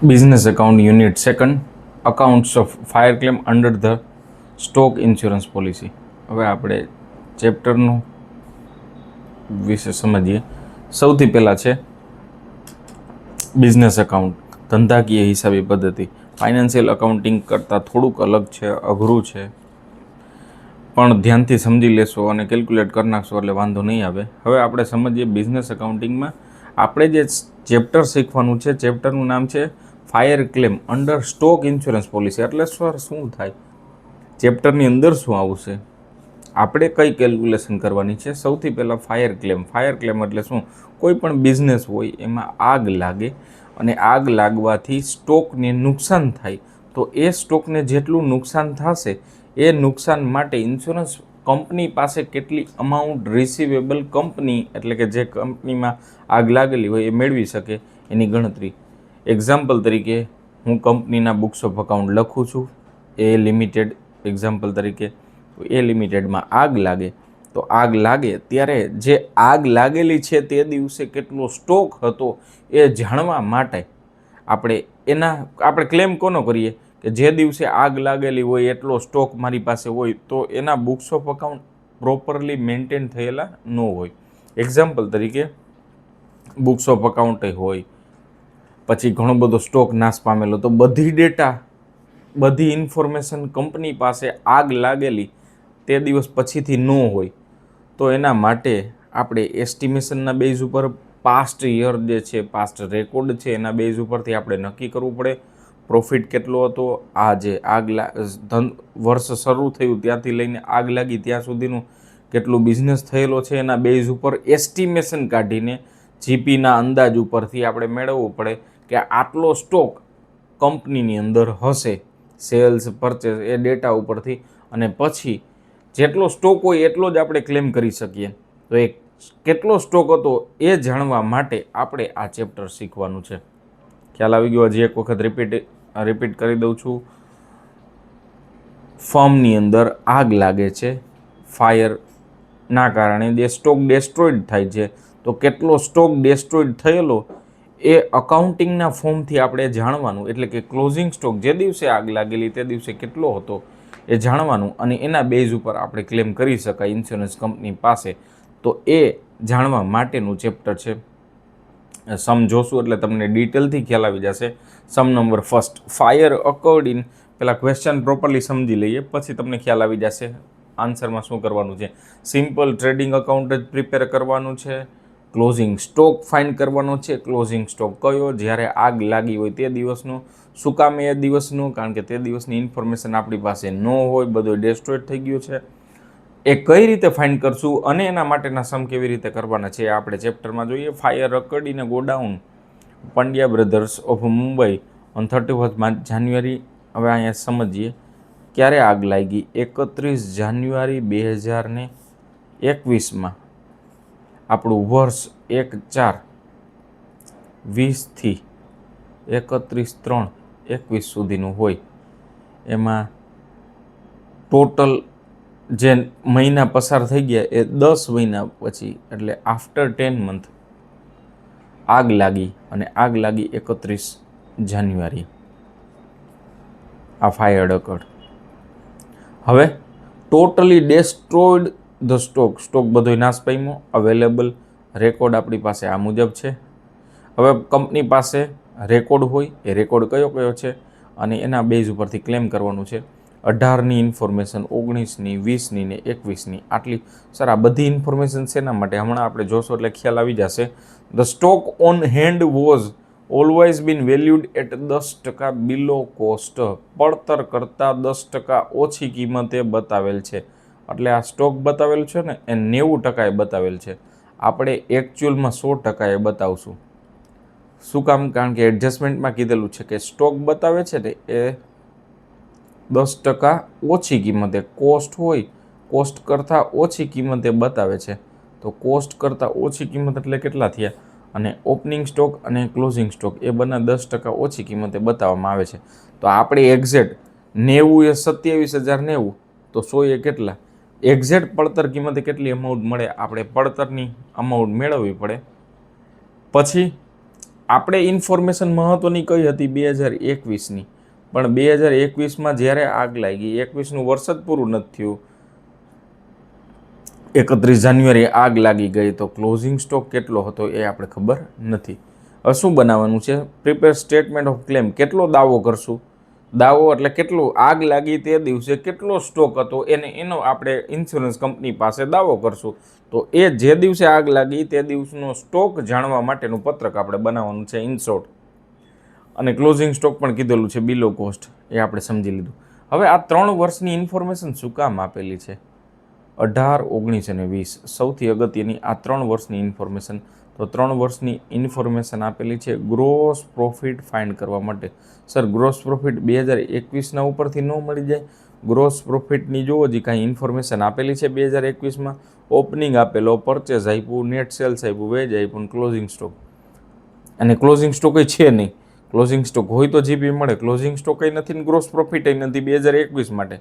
Business account unit second, accounts of fire claim under the stock insurance policy. હવે આપણે ચેપ્ટરનું વિશે સમજીએ. સૌથી પહેલાં છે બિઝનેસ એકાઉન્ટ, ધંધાકીય હિસાબી પદ્ધતિ. ફાઇનાન્શિયલ અકાઉન્ટિંગ કરતાં થોડુંક અલગ છે, અઘરું છે, પણ ધ્યાનથી સમજી લેશો અને કેલ્ક્યુલેટ કરી નાખશો એટલે વાંધો નહીં આવે. હવે આપણે સમજીએ બિઝનેસ એકાઉન્ટિંગમાં આપણે જે ચેપ્ટર શીખવાનું છે, ચેપ્ટરનું નામ છે fire claim under stock insurance policy. એટલે સર શું થાય, ચેપ્ટરની અંદર શું આવશે, આપણે કઈ કેલ્ક્યુલેશન કરવાની છે. સૌથી પહેલાં ફાયર ક્લેમ. ફાયર ક્લેમ એટલે શું? કોઈ પણ બિઝનેસ હોય એમાં આગ લાગે અને આગ લાગવાથી સ્ટોકને નુકસાન થાય, તો એ સ્ટોકને જેટલું નુકસાન થશે એ નુકસાન માટે ઇન્સ્યોરન્સ કંપની પાસે કેટલી અમાઉન્ટ રિસીવેબલ કંપની, એટલે કે જે કંપનીમાં આગ લાગેલી હોય એ મેળવી શકે એની ગણતરી. એક્ઝામ્પલ તરીકે હું કંપનીના બુક્સ ઓફ અકાઉન્ટ લખું છું, એ લિમિટેડ એક્ઝામ્પલ તરીકે. એ લિમિટેડમાં આગ લાગે, તો આગ લાગે ત્યારે જે આગ લાગેલી છે તે દિવસે કેટલો સ્ટોક હતો એ જાણવા માટે આપણે ક્લેમ કોનો કરીએ કે જે દિવસે આગ લાગેલી હોય એટલો સ્ટોક મારી પાસે હોય, તો એના books of account properly maintain થયેલા ન હોય. એક્ઝામ્પલ તરીકે બુક્સ ઓફ અકાઉન્ટ હોય, પછી ઘણો બધો સ્ટોક નાશ પામેલો, તો બધી ડેટા, બધી ઇન્ફોર્મેશન કંપની પાસે આગ લાગેલી તે દિવસ પછીથી ન હોય, તો એના માટે આપણે એસ્ટિમેશનના બેઝ ઉપર પાસ્ટ યર જે છે, પાસ્ટ રેકોર્ડ છે, એના બેઝ ઉપરથી આપણે નક્કી કરવું પડે પ્રોફિટ કેટલો હતો, આ જે વર્ષ શરૂ થયું ત્યાંથી લઈને આગ લાગી ત્યાં સુધીનું કેટલું બિઝનેસ થયેલો છે, એના બેઝ ઉપર એસ્ટિમેશન કાઢીને જીપીના અંદાજ ઉપરથી આપણે મેળવવું પડે કે આટલો સ્ટોક કંપનીની અંદર હશે, સેલ્સ પરચેસ એ ડેટા ઉપરથી, અને પછી જેટલો સ્ટોક હોય એટલો જ આપણે ક્લેમ કરી શકીએ. તો એ કેટલો સ્ટોક હતો એ જાણવા માટે આપણે આ ચેપ્ટર શીખવાનું છે. ખ્યાલ આવી ગયો? હજી એક વખત રિપીટ કરી દઉં છું. ફર્મની અંદર આગ લાગે છે, ફાયરના કારણે જે સ્ટોક ડેસ્ટ્રોઈડ થાય છે, તો કેટલો સ્ટોક ડેસ્ટ્રોઈડ થયેલો એ અકાઉન્ટિંગના ફોર્મથી આપણે જાણવાનું. એટલે કે ક્લોઝિંગ સ્ટોક જે દિવસે આગ લાગેલી તે દિવસે કેટલો હતો એ જાણવાનું, અને એના બેઝ ઉપર આપણે ક્લેમ કરી શકાય ઇન્સ્યોરન્સ કંપની પાસે. તો એ જાણવા માટેનું ચેપ્ટર છે. સમ જોશું એટલે તમને ડિટેલથી ખ્યાલ આવી જશે. Sum number first, fire occurred in. પહેલાં ક્વેશ્ચન પ્રોપરલી સમજી લઈએ, પછી તમને ખ્યાલ આવી જશે આન્સરમાં શું કરવાનું છે. સિમ્પલ ટ્રેડિંગ અકાઉન્ટ જ પ્રિપેર કરવાનું છે. ક્લોઝિંગ સ્ટોક ફાઇન્ડ કરવાનો છે. ક્લોઝિંગ સ્ટોક કયો? જ્યારે આગ લાગી હોય તે દિવસનો. શું કામ એ દિવસનું? કારણ કે તે દિવસની ઇન્ફોર્મેશન આપણી પાસે ન હોય, બધું ડેસ્ટ્રોઈડ થઈ ગયું છે. એ કઈ રીતે ફાઇન્ડ કરશું અને એના માટેના સમ કેવી રીતે કરવાના છે આપણે ચેપ્ટરમાં જોઈએ. Fire occurred in godown Pandya brothers of Mumbai on 31 જાન્યુઆરી. હવે અહીંયા સમજીએ ક્યારે આગ લાગી. 31 જાન્યુઆરી 2021. આપણું વર્ષ 1/4/20 થી 31/3/21 સુધીનું હોય. એમાં ટોટલ જે મહિના પસાર થઈ ગયા એ 10 મહિના પછી, એટલે આફ્ટર 10 મંથ આગ લાગી, અને આગ લાગી 31 જાન્યુઆરી. આ ફાયર અકર્ડ. હવે ટોટલી ડેસ્ટ્રોયડ ધ સ્ટોક બધો નાશ પામ્યો. અવેલેબલ રેકોર્ડ આપણી પાસે આ મુજબ છે. હવે કંપની પાસે રેકોર્ડ હોય, એ રેકોર્ડ કયો છે અને એના બેઝ ઉપરથી ક્લેમ કરવાનું છે. 18ની ઇન્ફોર્મેશન, 19ની, 20ની ને 21ની, આટલી. સર આ બધી ઇન્ફોર્મેશન શેના માટે? હમણાં આપણે જોશો એટલે ખ્યાલ આવી જશે. The stock on hand was always been valued at 10% below cost. પડતર કરતાં 10% ઓછી કિંમતે બતાવેલ છે. એટલે આ સ્ટોક બતાવેલ છે ને એ 90% બતાવેલ છે. આપણે એકચ્યુઅલમાં 100% બતાવશું. શું કામ? કારણ કે એડજસ્ટમેન્ટમાં કીધેલું છે કે સ્ટોક બતાવે છે ને એ 10% ઓછી કિંમતે, કોસ્ટ હોય કોસ્ટ કરતાં ઓછી કિંમતે બતાવે છે. તો કોસ્ટ કરતાં ઓછી કિંમત એટલે કેટલા થયા? અને ઓપનિંગ સ્ટોક અને ક્લોઝિંગ સ્ટોક એ બંને 10% ઓછી કિંમતે બતાવવામાં આવે છે. તો આપણે એક્ઝેક્ટ 90 એ 27,090, તો 100 એ કેટલા? એક્ઝેક્ટ પડતર કિંમતે કેટલી અમાઉન્ટ મળે આપણે પડતરની અમાઉન્ટ મેળવવી પડે. પછી આપણે ઇન્ફોર્મેશન મહત્ત્વની કઈ હતી 2021ની, પણ 2021માં જ્યારે આગ લાગી, 21નું વર્ષ જ પૂરું નથી થયું, 31 જાન્યુઆરી આગ લાગી ગઈ, તો ક્લોઝિંગ સ્ટોક કેટલો હતો એ આપણે ખબર નથી. હવે શું બનાવવાનું છે? Prepare statement of claim. કેટલો દાવો કરશું? દાવો એટલે કેટલું આગ લાગી તે દિવસે કેટલો સ્ટોક હતો એનો આપણે ઇન્સ્યોરન્સ કંપની પાસે દાવો કરશું. તો એ જે દિવસે આગ લાગી તે દિવસનો સ્ટોક જાણવા માટેનું પત્રક આપણે બનાવવાનું છે ઇન શોર્ટ. અને ક્લોઝિંગ સ્ટોક પણ કીધેલું છે બિલો કોસ્ટ, એ આપણે સમજી લીધું. હવે આ 3 વર્ષની ઇન્ફોર્મેશન શું કામ આપેલી છે? 18, 19 અને 20 સૌથી અગત્યની આ 3 વર્ષની ઇન્ફોર્મેશન. તો 3 વર્ષની ઇન્ફોર્મેશન આપેલી છે ગ્રોસ પ્રોફિટ ફાઇન્ડ કરવા માટે. સર ગ્રોસ પ્રોફિટ 2021ના ઉપરથી ન મળી જાય? ગ્રોસ પ્રોફિટની જુઓ જે કાંઈ ઇન્ફોર્મેશન આપેલી છે 2021માં. ઓપનિંગ આપેલો, પરચેઝ આપ્યું, નેટ સેલ્સ આપ્યું, વેજ આપ્યું, ક્લોઝિંગ સ્ટોક. અને ક્લોઝિંગ સ્ટોક છે નહીં. ક્લોઝિંગ સ્ટોક હોય તો જીપી મળે, ક્લોઝિંગ સ્ટોક નથી ને ગ્રોસ પ્રોફિટ નથી 2021 માટે.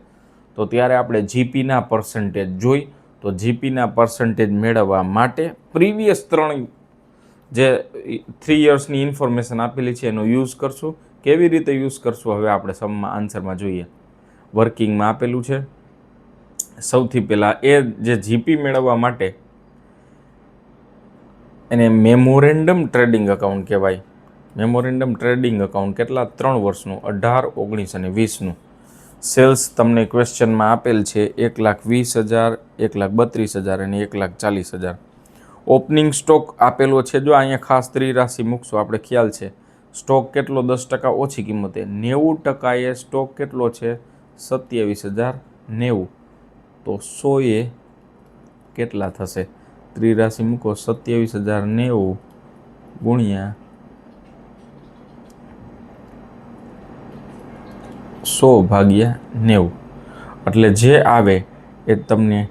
તો ત્યારે આપણે જીપીના પર્સન્ટેજ જોઈ. તો જીપીના પર્સન્ટેજ મેળવવા માટે પ્રીવિયસ 3 યર્સની ઇન્ફોર્મેશન આપેલી છે એનો યુઝ કરશું. કેવી રીતે યુઝ કરશું હવે આપણે સમમાં આન્સરમાં જોઈએ. વર્કિંગમાં આપેલું છે. સૌથી પહેલાં એ જે જીપી મેળવવા માટે એને મેમોરેન્ડમ ટ્રેડિંગ એકાઉન્ટ કહેવાય. મેમોરેન્ડમ ટ્રેડિંગ એકાઉન્ટ કેટલા? 3 વર્ષનું, 18, 19 અને 20નું. સેલ્સ તમને ક્વેશ્ચનમાં આપેલ છે 1,20,000, 1,32,000 અને 1,40,000. ઓપનિંગ સ્ટોક આપેલો છે. જો અહીંયા ખાસ ત્રિરાશિ મૂકશો, આપણે ખ્યાલ છે સ્ટોક કેટલો 10% ઓછી કિંમતે, 90% સ્ટોક કેટલો છે? 27,090. તો 100 કેટલા થશે? ત્રિરાશિ મૂકો, 27,090 ગુણ્યા 100/90, એટલે જે આવે એ તમને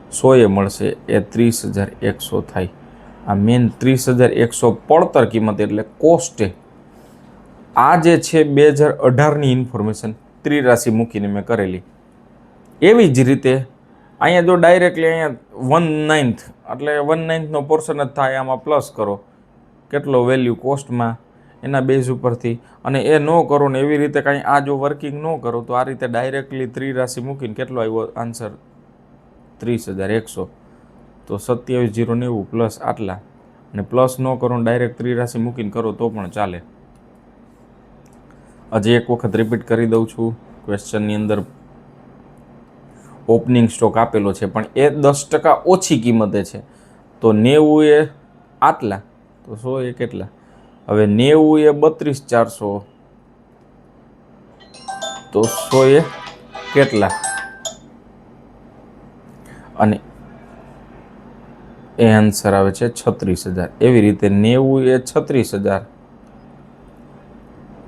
100 મળશે, એ 30,100 થાય. આ મેન 30,100 પડતર કિંમત એટલે કોસ્ટે. આ જે છે 2018ની ઇન્ફોર્મેશન ત્રિરાશિ મૂકીને મેં કરેલી. એવી જ રીતે અહીંયા જો ડાયરેક્ટલી અહીંયા 1/9 એટલે 1/9નો પોર્શન જ થાય, આમાં પ્લસ કરો કેટલો વેલ્યુ કોસ્ટમાં એના બેઝ ઉપરથી, અને એ ન કરો ને એવી રીતે કાંઈ આ જો વર્કિંગ ન કરો તો આ રીતે ડાયરેક્ટલી ત્રિરાશિ મૂકીને કેટલો આવ્યો આન્સર? 30,100. તો 27,090 પ્લસ આટલા, અને પ્લસ ન કરો ડાયરેક્ટ ત્રિરાશિ મૂકીને કરો તો પણ ચાલે. હજી એક વખત રિપીટ કરી દઉં છું. ક્વેશ્ચનની અંદર ઓપનિંગ સ્ટોક આપેલો છે પણ એ 10% ઓછી કિંમતે છે. તો 90 એ આટલા, તો 100 એ કેટલા? હવે 90 એ 32,400, તો 100 એ કેટલા? અને એ આન્સર આવે છે 36,000. એવી રીતે 90 એ 36,000,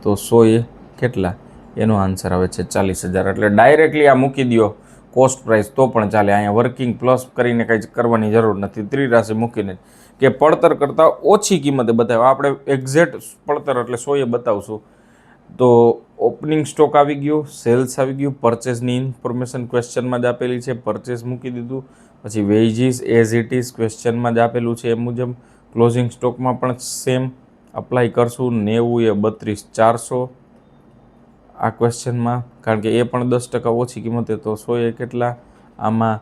તો 100 એ કેટલા? એનો આન્સર આવે છે 40,000. એટલે ડાયરેક્ટલી આ મૂકી દો કોસ્ટ પ્રાઇસ તો પણ ચાલે. અહીંયા વર્કિંગ પ્લસ કરીને કંઈ કરવાની જરૂર નથી. ત્રિરાશિ મૂકીને કે પડતર કરતાં ઓછી કિંમતે બતાવ્યો. આપણે એક્ઝેક્ટ પડતર એટલે 100 એ બતાવશું. તો ઓપનિંગ સ્ટોક આવી ગયું, સેલ્સ આવી ગયું, પરચેસની ઇન્ફોર્મેશન ક્વેશ્ચનમાં જ આપેલી છે, પરચેસ મૂકી દીધું. પછી વેજીસ એઝ ઇટ ઇઝ ક્વેશ્ચનમાં જ આપેલું છે એ મુજબ. ક્લોઝિંગ સ્ટોકમાં પણ સેમ અપ્લાય કરશું. 90 એ 32,400 આ ક્વેશ્ચનમાં, કારણ કે એ પણ 10% ઓછી કિંમતે, તો 100 એ કેટલા? આમાં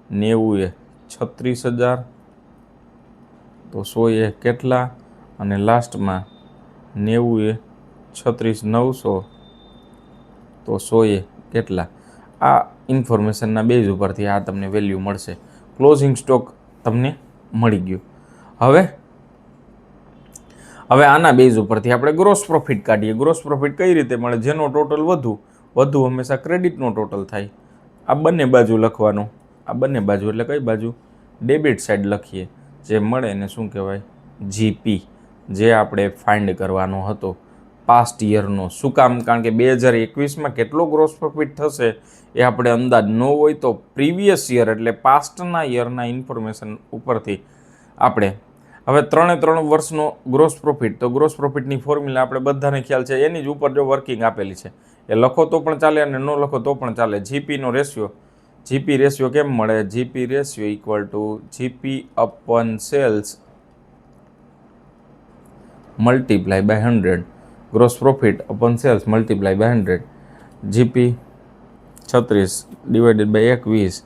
90 એ 36,000, તો 100 એ કેટલા? અને લાસ્ટમાં 90 એ 36,900, તો 100 એ કેટલા? આ ઇન્ફોર્મેશનના બેઝ ઉપરથી આ તમને વેલ્યુ મળશે. ક્લોઝિંગ સ્ટોક તમને મળી ગયું. હવે આના બેઝ ઉપરથી આપણે ગ્રોસ પ્રોફિટ કાઢીએ. ગ્રોસ પ્રોફિટ કઈ રીતે મળે? જેનો ટોટલ વધુ હંમેશા ક્રેડિટનો ટોટલ થાય. આ બંને બાજુ લખવાનું. આ બંને બાજુ એટલે કઈ બાજુ? ડેબિટ સાઈડ લખીએ. જે મળે એને શું કહેવાય? જીપી, જે આપણે ફાઇન્ડ કરવાનો હતો પાસ્ટ યરનો. શું કામ? કારણ કે 2021માં કેટલો ગ્રોસ પ્રોફિટ થશે એ આપણે અંદાજ ન હોય, તો પ્રીવિયસ યર એટલે પાસ્ટના યરના ઇન્ફોર્મેશન ઉપરથી આપણે હવે 3 વર્ષનો ગ્રોસ પ્રોફિટ. તો ગ્રોસ પ્રોફિટની ફોર્મ્યુલા આપણે બધાને ખ્યાલ છે, એની જ ઉપર જો વર્કિંગ આપેલી છે એ લખો તો પણ ચાલે અને ન લખો તો પણ ચાલે. જીપીનો રેશિયો, જીપી રેશિયો કેમ મળે? GP ratio equal to GP upon sales multiply by 100, gross profit upon sales multiply by 100, GP 36 divided by 21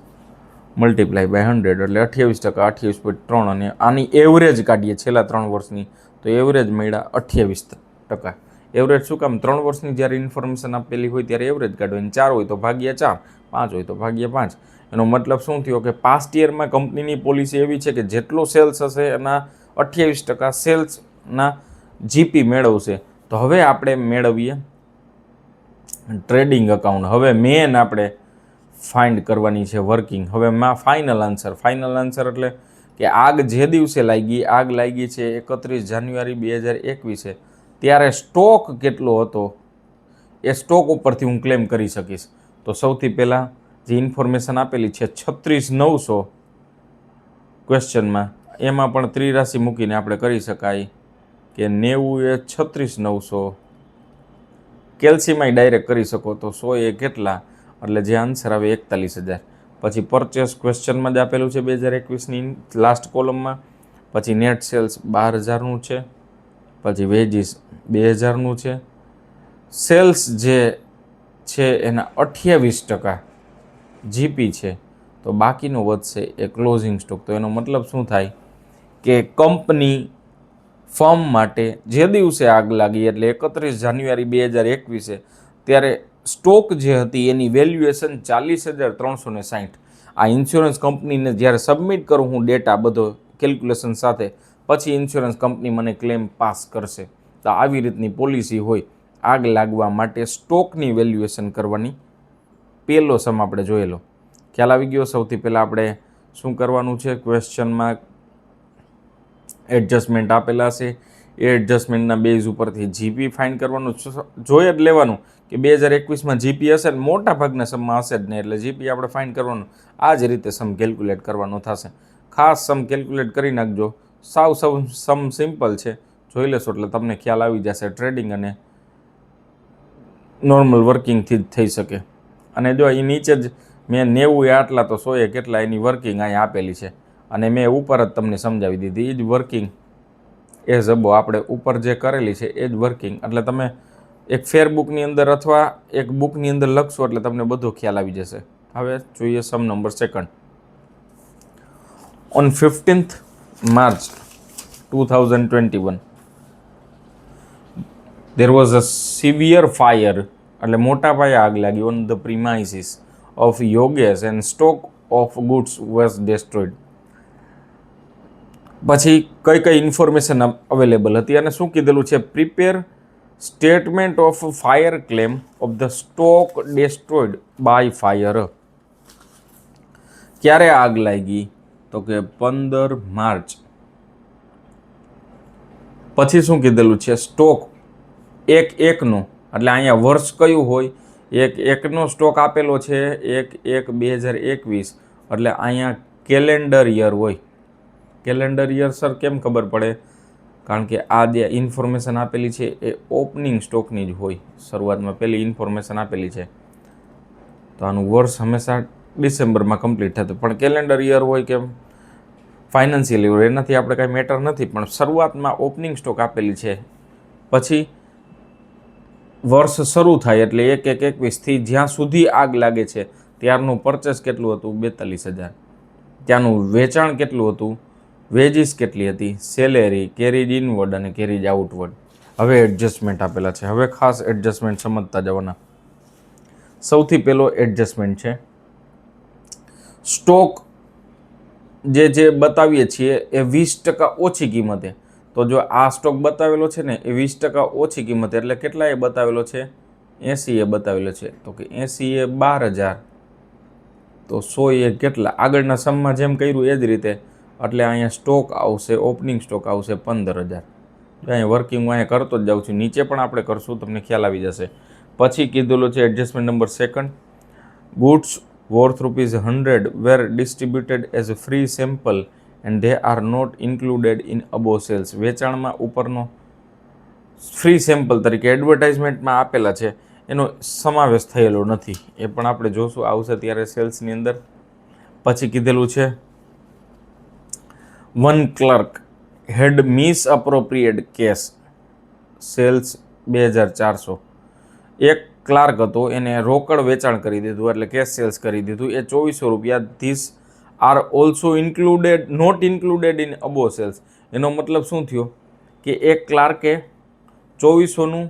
multiply by 100 એટલે 28%, 28.3. અને આની એવરેજ કાઢીએ છેલ્લા 3 વર્ષની તો એવરેજ મળ્યા 28%. એવરેજ શું કામ? 3 વર્ષની જ્યારે ઇન્ફોર્મેશન આપેલી હોય ત્યારે એવરેજ કાઢવાની, 4 હોય તો ભાગ્યા 4, 5 હોય તો ભાગ્યા 5. એનો મતલબ શું થયો કે પાસ્ટ યરમાં કંપનીની પોલિસી એવી છે કે જેટલો સેલ્સ હશે એના 28% સેલ્સના જીપી મેળવશે. તો હવે આપણે મેળવીએ ટ્રેડિંગ અકાઉન્ટ. હવે મેન આપણે ફાઇન્ડ કરવાની છે વર્કિંગ. હવે ફાઇનલ આન્સર એટલે કે આગ જે દિવસે આગ લાગી છે 31 જાન્યુઆરી 2021, ત્યારે સ્ટોક કેટલો હતો એ સ્ટોક ઉપરથી હું ક્લેમ કરી શકીશ. તો સૌથી પહેલાં જે ઇન્ફોર્મેશન આપેલી છે 36,900 ક્વેશ્ચનમાં, એમાં પણ ત્રિરાશિ મૂકીને આપણે કરી શકાય કે 90 એ 36,900. કેલ્સીમાં ડાયરેક્ટ કરી શકો તો 100 એ કેટલા, એટલે જે આન્સર આવે 41,000. પછી પરચેસ ક્વેશ્ચનમાં જ આપેલું છે 2021ની લાસ્ટ કોલમમાં. પછી નેટ સેલ્સ 12,000નું છે. પછી વેજીસ 2,000નું છે. સેલ્સ જે છે એના 28% જીપી છે, તો બાકીનો વધશે એ ક્લોઝિંગ સ્ટોક. તો એનો મતલબ શું થાય કે કંપની ફર્મ માટે જે દિવસે આગ લાગી એટલે 31 જાન્યુઆરી 2021 ત્યારે સ્ટોક જે હતી એની વેલ્યુએશન 40,360. આ ઇન્સ્યોરન્સ કંપનીને જ્યારે સબમિટ કરું હું ડેટા બધો કેલ્ક્યુલેશન સાથે, પછી ઇન્સ્યોરન્સ કંપની મને ક્લેમ પાસ કરશે. તો આવી રીતની પોલિસી હોય આગ લાગવા માટે સ્ટોકની વેલ્યુએશન કરવાની. પહેલો સમ આપણે જોયેલો, ખ્યાલ આવી ગયો. સૌથી પહેલાં આપણે શું કરવાનું છે, ક્વેશ્ચનમાં એડજસ્ટમેન્ટ આપેલા છે, એ એડજસ્ટમેન્ટના બેઝ ઉપરથી જીપી ફાઇન્ડ કરવાનું, જોઈ જ લેવાનું કે 2021માં જીપી હશે ને, મોટા ભાગના સમમાં હશે જ નહીં, એટલે જીપી આપણે ફાઇન્ડ કરવાનું. આ જ રીતે સમ કેલ્ક્યુલેટ કરવાનો થશે. ખાસ સમ કેલ્ક્યુલેટ કરી નાખજો. સમ સિમ્પલ છે, જોઈ લેશો એટલે તમને ખ્યાલ આવી જશે. ટ્રેડિંગ અને નોર્મલ વર્કિંગથી જ થઈ શકે. અને જો એ નીચે જ મેં 90 એ આટલા તો 100 એ કેટલા એની વર્કિંગ અહીંયા આપેલી છે, અને મેં ઉપર જ તમને સમજાવી દીધી. એ જ વર્કિંગ એઝ અબો આપણે ઉપર જે કરેલી છે એ જ વર્કિંગ. એટલે તમે એક ફેર બુકની અંદર અથવા એક બુકની અંદર લખશો એટલે તમને બધો ખ્યાલ આવી જશે. હવે જોઈએ sum number second. On 15th March 2021 there was a severe fire, એટલે મોટા પાયે આગ લાગી on the premises of Yogesh and stock of goods was destroyed. પછી કઈ ઇન્ફોર્મેશન અવેલેબલ હતી અને શું કીધેલું છે, prepare statement of fire claim of the stock destroyed by fire. ક્યારે આગ લાગી તો કે 15 માર્ચ. પછી શું કીધેલું છે, સ્ટોક એકનો, એટલે અહીંયા વર્ષ કયું હોય, એકનો સ્ટોક આપેલો છે 1/1/2021, એટલે અહીંયા કેલેન્ડર યર હોય. કેલેન્ડર યર સર કેમ ખબર પડે? કારણ કે આ જે ઇન્ફોર્મેશન આપેલી છે એ ઓપનિંગ સ્ટોકની જ હોય. શરૂઆતમાં પહેલી ઇન્ફોર્મેશન આપેલી છે તો આનું વર્ષ હંમેશા ડિસેમ્બરમાં કમ્પ્લીટ થતું, પણ કેલેન્ડર યર હોય કે ફાઇનાન્શિયલ યર એનાથી આપણે કાંઈ મેટર નથી. પણ શરૂઆતમાં ઓપનિંગ સ્ટોક આપેલી છે, પછી વર્ષ શરૂ થાય એટલે 1/1/21થી જ્યાં સુધી આગ લાગે છે ત્યારનું પરચેસ કેટલું હતું, 42,000. ત્યાંનું વેચાણ કેટલું હતું, વેજીસ કેટલી હતી, સેલેરી, કેરીજ ઇનવર્ડ અને કેરીજ આઉટવર્ડ. હવે એડજસ્ટમેન્ટ આપેલા છે. હવે ખાસ એડજસ્ટમેન્ટ સમજતા જવાના. સૌથી પહેલો એડજસ્ટમેન્ટ છે સ્ટોક જે બતાવીએ છીએ એ 20% ઓછી કિંમતે. તો જો આ સ્ટોક બતાવેલો છે ને એ 20% ઓછી કિંમતે, એટલે કેટલા એ બતાવેલો છે, 80 એ બતાવેલો છે. તો કે 80 એ 12,000, તો 100 એ કેટલા, આગળના સમમાં જેમ કર્યું એ જ રીતે. એટલે અહીંયા સ્ટોક આવશે, ઓપનિંગ સ્ટોક આવશે 15,000. અહીંયા વર્કિંગ અહીંયા કરતો જ જાઉં છું, નીચે પણ આપણે કરશું, તમને ખ્યાલ આવી જશે. પછી કીધેલું છે adjustment number second, goods worth ₹100 were distributed as a free sample and they are not included in above sales. વેચાણમાં ઉપરનો ફ્રી સેમ્પલ તરીકે એડવર્ટાઇઝમેન્ટમાં આપેલા છે એનો સમાવેશ થયેલો નથી. એ પણ આપણે જોશું, આવશે ત્યારે સેલ્સની અંદર. પછી કીધેલું છે one clerk had misappropriated cash sales 2400. એક ક્લાર્ક હતો, એને રોકડ વેચાણ કરી દીધું એટલે કેશ સેલ્સ કરી દીધું, એ 2400 રૂપિયા. This are also included, not included in above sales. એનો મતલબ શું થયો કે એક ક્લાર્કે 2400નું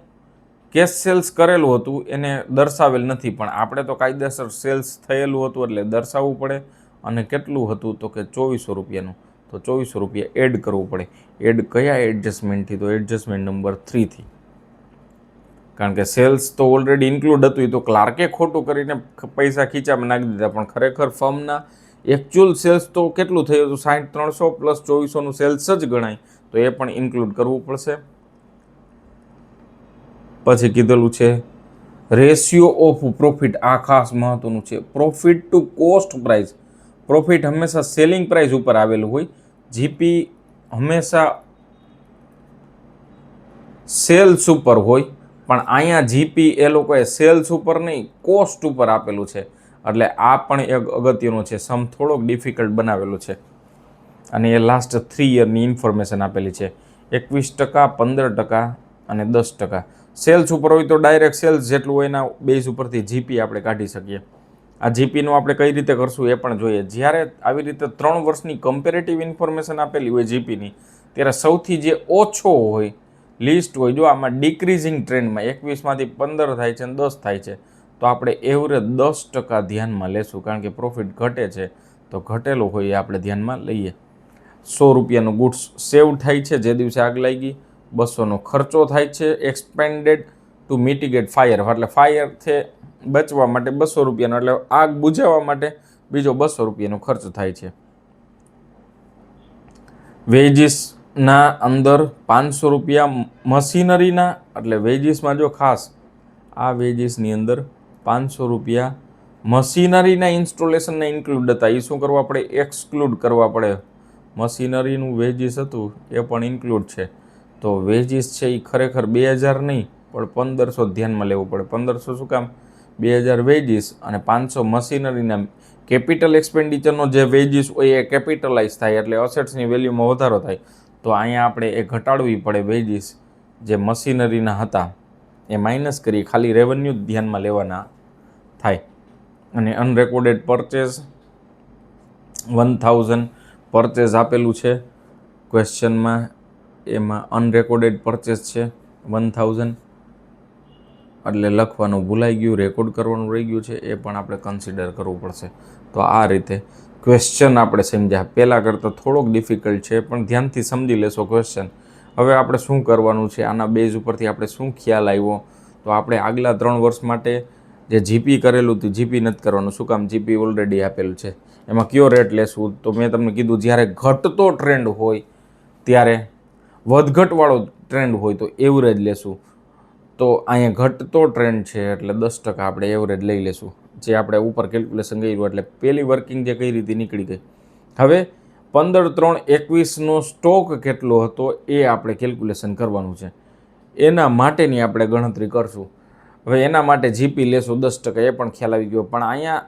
કેશ સેલ્સ કરેલું હતું, એને દર્શાવેલ નથી, પણ આપણે તો કાયદેસર સેલ્સ થયેલું હતું એટલે દર્શાવવું પડે. અને કેટલું હતું તો કે 2400 રૂપિયાનું, તો 2400 રૂપિયા એડ કરવું પડે. એડ કયા એડજસ્ટમેન્ટથી? તો એડજસ્ટમેન્ટ નંબર 3થી. કારણ કે સેલ્સ તો ઓલરેડી ઇન્ક્લુડ હતું, તો ક્લાર્કે ખોટું કરીને પૈસા ખીચામાં નાખી દીધા, પણ ખરેખર ફર્મના એકચ્યુઅલ સેલ્સ તો કેટલું થયું હતું? 60,300 પ્લસ 2400નું સેલ્સ જ ગણાય, તો એ પણ ઇન્ક્લુડ કરવું પડશે. પછી કીધેલું છે રેશિયો ઓફ પ્રોફિટ. આ ખાસ મહત્વનું છે. Profit to cost price. Profit હંમેશા સેલિંગ પ્રાઇસ ઉપર આવેલું હોય, જીપી હંમેશા સેલ્સ ઉપર હોય, પણ અહીંયા જીપી એ લોકોએ સેલ્સ ઉપર નહીં, કોસ્ટ ઉપર આપેલું છે. એટલે આ પણ એક અગત્યનો છે, સમ થોડોક ડિફિકલ્ટ બનાવેલો છે. અને એ લાસ્ટ 3 યરની ઇન્ફોર્મેશન આપેલી છે. 21%, 15% અને 10%. સેલ્સ ઉપર હોય તો ડાયરેક્ટ સેલ્સ જેટલું હોય એના બેઝ ઉપરથી જીપી આપણે કાઢી શકીએ. આ જીપીનું આપણે કઈ રીતે કરશું એ પણ જોઈએ. જ્યારે આવી રીતે 3 વર્ષની કમ્પેરેટિવ ઇન્ફોર્મેશન આપેલી હોય જીપીની, ત્યારે સૌથી જે ઓછો હોય લિસ્ટ હોય, જો આમાં ડિક્રીઝિંગ ટ્રેન્ડમાં 21માંથી 15 થાય છે અને 10 થાય છે, તો આપણે એવરેજ 10% ધ્યાનમાં લેશું. કારણ કે પ્રોફિટ ઘટે છે, તો ઘટેલું હોય એ આપણે ધ્યાનમાં લઈએ. 100 રૂપિયાનું ગુડ્સ સેવ થાય છે જે દિવસે આગ લાગી. 200નો ખર્ચો થાય છે એક્સપેન્ડેડ ટુ મિટિગેટ ફાયર, એટલે ફાયરથી બચવા માટે 200 રૂપિયાનો, એટલે આગ બુઝાવવા માટે બીજો 200 રૂપિયાનો ખર્ચ થાય છે. વેજીસના અંદર 500 રૂપિયા મશીનરીના, એટલે વેજીસમાં જો ખાસ આ વેજીસની અંદર 500 રૂપિયા મશીનરીના ઇન્સ્ટોલેશનના ઇન્ક્લુડ હતા. એ શું કરવા પડે? એક્સક્લુડ કરવા પડે. મશીનરીનું વેજીસ હતું એ પણ ઇન્ક્લુડ છે, તો વેજીસ છે એ ખરેખર 2000 નહીં પણ 1500 ધ્યાનમાં લેવું પડે. 1500 શું કામ? 2000 વેજીસ અને 500 મશીનરીના. કેપિટલ એક્સપેન્ડિચરનો જે વેજીસ હોય એ કેપિટલાઇઝ થાય, એટલે અસેટ્સની વેલ્યુમાં વધારો થાય. તો અહીંયા આપણે એ ઘટાડવી પડે. વેજીસ જે મશીનરીના હતા એ માઇનસ કરી, ખાલી રેવન્યુ ધ્યાનમાં લેવાના થાય. અને અનરેકોર્ડેડ પરચેઝ 1000 પરચેઝ આપેલું છે ક્વેશ્ચનમાં, એમાં અનરેકોર્ડેડ પરચેઝ છે 1000, એટલે લખવાનું ભૂલાઈ ગયું, રેકોર્ડ કરવાનું રહી ગયું છે, એ પણ આપણે કન્સિડર કરવું પડશે. તો આ રીતે ક્વેશ્ચન આપણે સમજ્યા. પહેલાં કરતાં થોડોક ડિફિકલ્ટ છે, પણ ધ્યાનથી સમજી લેશો ક્વેશ્ચન. હવે આપણે શું કરવાનું છે, આના બેઝ ઉપરથી આપણે શું ખ્યાલ આવ્યો? તો આપણે આગલા 3 વર્ષ માટે જે જીપી કરેલું હતું, જીપી નથી કરવાનું. શું કામ? જીપી ઓલરેડી આપેલું છે. એમાં કયો રેટ લેશું? તો મેં તમને કીધું, જ્યારે ઘટતો ટ્રેન્ડ હોય ત્યારે, વધઘટવાળો ટ્રેન્ડ હોય તો એવરેજ લેશું. તો અહીંયા ઘટતો ટ્રેન્ડ છે એટલે 10% આપણે એવરેજ લઈ લેશું, જે આપણે ઉપર કેલ્ક્યુલેશન કર્યું. એટલે પહેલી વર્કિંગ જે કઈ રીતે નીકળી ગઈ. હવે 15/3/21નો સ્ટોક કેટલો હતો એ આપણે કેલ્ક્યુલેશન કરવાનું છે. એના માટેની આપણે ગણતરી કરશું. હવે એના માટે જીપી લેશું 10%, એ પણ ખ્યાલ આવી ગયો. પણ અહીંયા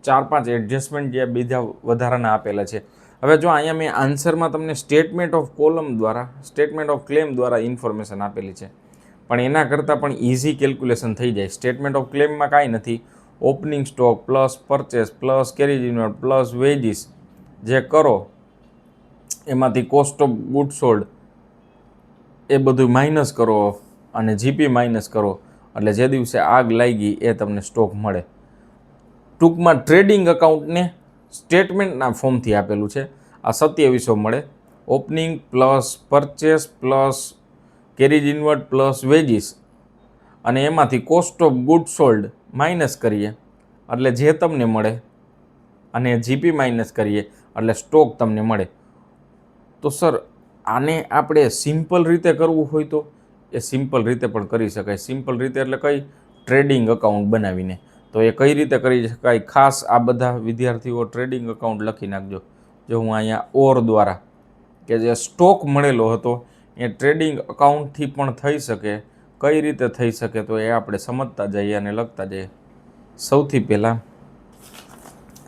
4-5 એડજસ્ટમેન્ટ જે બીજા વધારાના આપેલા છે. હવે જો અહીંયા મેં આન્સરમાં તમને સ્ટેટમેન્ટ ઓફ કોલમ દ્વારા, સ્ટેટમેન્ટ ઓફ ક્લેમ દ્વારા ઇન્ફોર્મેશન આપેલી છે, પણ એના કરતાં પણ ઇઝી કેલ્ક્યુલેશન થઈ જાય. સ્ટેટમેન્ટ ઓફ ક્લેમમાં કાંઈ નથી. Opening stock plus purchase plus carriage inward plus veggies જે કરો, એમાંથી કોસ્ટ ઓફ ગુડ સોલ્ડ એ બધું માઇનસ કરો અને જીપી માઇનસ કરો, એટલે જે દિવસે આગ લાગી એ તમને સ્ટોક મળે. ટૂંકમાં ટ્રેડિંગ અકાઉન્ટને સ્ટેટમેન્ટના ફોર્મથી આપેલું છે. આ 2700 મળે. Opening plus purchase plus carriage inward plus veggies, અને એમાંથી cost of good sold minus કરીએ એટલે જે તમને મળે, અને જીપી માઇનસ કરીએ એટલે સ્ટોક તમને મળે. તો સર આને આપણે સિમ્પલ રીતે કરવું હોય તો એ સિમ્પલ રીતે પણ કરી શકાય. સિમ્પલ રીતે એટલે કઈ? ટ્રેડિંગ અકાઉન્ટ બનાવીને. તો એ કઈ રીતે કરી શકાય? ખાસ આ બધા વિદ્યાર્થીઓ ટ્રેડિંગ અકાઉન્ટ લખી નાખજો. જો હું અહીંયા ઓર દ્વારા કે જે સ્ટોક મળેલો હતો એ ટ્રેડિંગ અકાઉન્ટથી પણ થઈ શકે. કઈ રીતે થઈ શકે તો એ આપણે સમજતા જઈએ અને લખતા જઈએ. સૌથી પહેલાં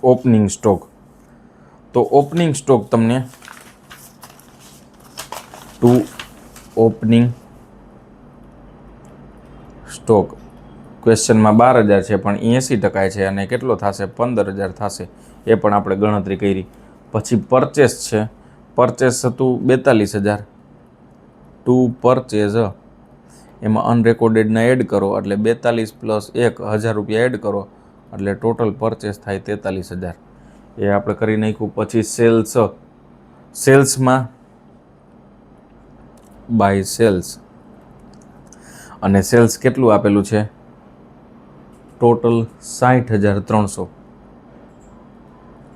ઓપનિંગ સ્ટોક. તો ઓપનિંગ સ્ટોક તમને ટુ ઓપનિંગ સ્ટોક ક્વેશ્ચનમાં 12,000 છે પણ 80% છે અને કેટલો થશે 15,000 થશે, એ પણ આપણે ગણતરી કરી. પછી પરચેસ છે, પરચેસ હતું 42,000 ટુ પરચેઝ, એમાં અનરેકોર્ડેડના એડ કરો એટલે 42 + 1,000 રૂપિયા એડ કરો એટલે ટોટલ પરચેસ થાય 43,000, એ આપણે કરી નાખ્યું. પછી સેલ્સમાં બાય સેલ્સ, અને સેલ્સ કેટલું આપેલું છે ટોટલ 60,300,